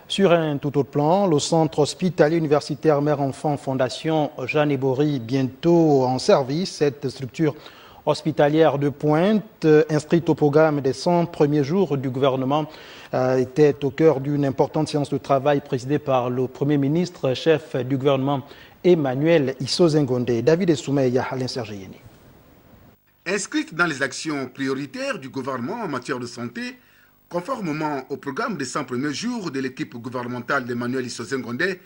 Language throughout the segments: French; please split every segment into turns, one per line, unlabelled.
Sur un tout autre plan, le centre hospitalier universitaire Mère-Enfant Fondation Jeanne Ebori, bientôt en service. Cette structure hospitalière de pointe, inscrite au programme des 100 premiers jours du gouvernement, était au cœur d'une importante séance de travail présidée par le Premier ministre, chef du gouvernement Emmanuel Isozengonde. David Soumeya, Alain Sergeyeni.
Inscrite dans les actions prioritaires du gouvernement en matière de santé, conformément au programme des 100 premiers jours de l'équipe gouvernementale d'Emmanuel Isozengonde,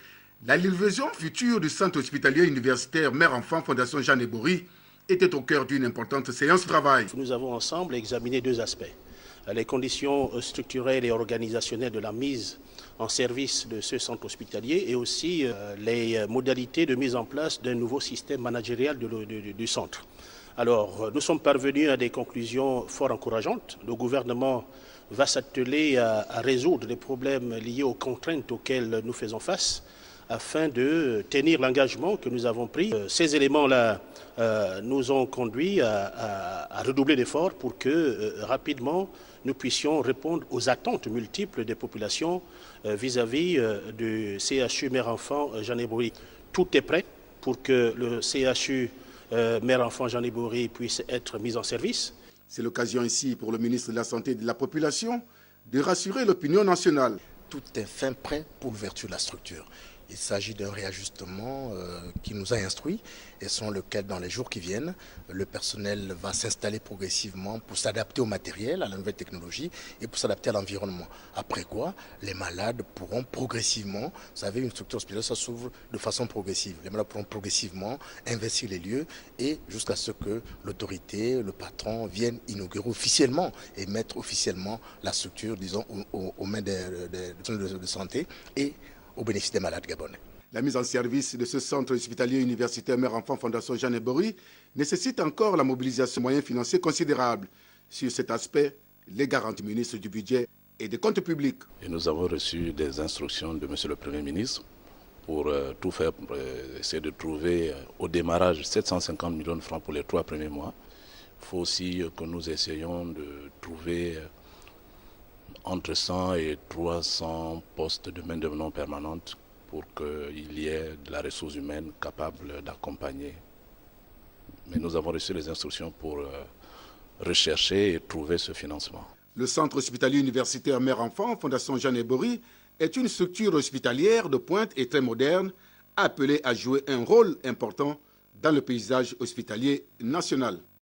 la livraison future du centre hospitalier universitaire Mère-Enfant Fondation Jeanne Ebori était au cœur d'une importante séance de travail.
Nous avons ensemble examiné deux aspects. Les conditions structurelles et organisationnelles de la mise en service de ce centre hospitalier et aussi les modalités de mise en place d'un nouveau système managérial du centre. Alors, nous sommes parvenus à des conclusions fort encourageantes. Le gouvernement va s'atteler à résoudre les problèmes liés aux contraintes auxquelles nous faisons face afin de tenir l'engagement que nous avons pris. Ces éléments-là nous ont conduits à redoubler d'efforts pour que rapidement nous puissions répondre aux attentes multiples des populations vis-à-vis du CHU Mère-Enfant Jeanne Ebori. Tout est prêt pour que le CHU Mère-Enfant Jeanne Ebori puisse être mis en service.
C'est l'occasion ici pour le ministre de la Santé et de la Population de rassurer l'opinion nationale.
Tout est fin prêt pour l'ouverture de la structure. Il s'agit d'un réajustement qui nous a instruits et selon lequel dans les jours qui viennent, le personnel va s'installer progressivement pour s'adapter au matériel, à la nouvelle technologie et pour s'adapter à l'environnement. Après quoi, les malades pourront progressivement, vous savez, une structure hospitalière, ça s'ouvre de façon progressive. Les malades pourront progressivement investir les lieux et jusqu'à ce que l'autorité, le patron vienne inaugurer officiellement et mettre officiellement la structure, disons, aux mains des centres de santé et au bénéfice des malades gabonais.
La mise en service de ce centre hospitalier universitaire Mère-Enfant Fondation Jeanne Ebori nécessite encore la mobilisation de moyens financiers considérables. Sur cet aspect, les garanties ministres du budget et des comptes publics.
Et nous avons reçu des instructions de M. le Premier ministre pour tout faire, pour essayer de trouver au démarrage 750 millions de francs pour les 3 premiers mois. Il faut aussi que nous essayions de trouver entre 100 et 300 postes de main-d'œuvre non permanente pour qu'il y ait de la ressource humaine capable d'accompagner. Mais nous avons reçu les instructions pour rechercher et trouver ce financement.
Le centre hospitalier universitaire Mère-Enfant Fondation Jeanne Ebori est une structure hospitalière de pointe et très moderne, appelée à jouer un rôle important dans le paysage hospitalier national.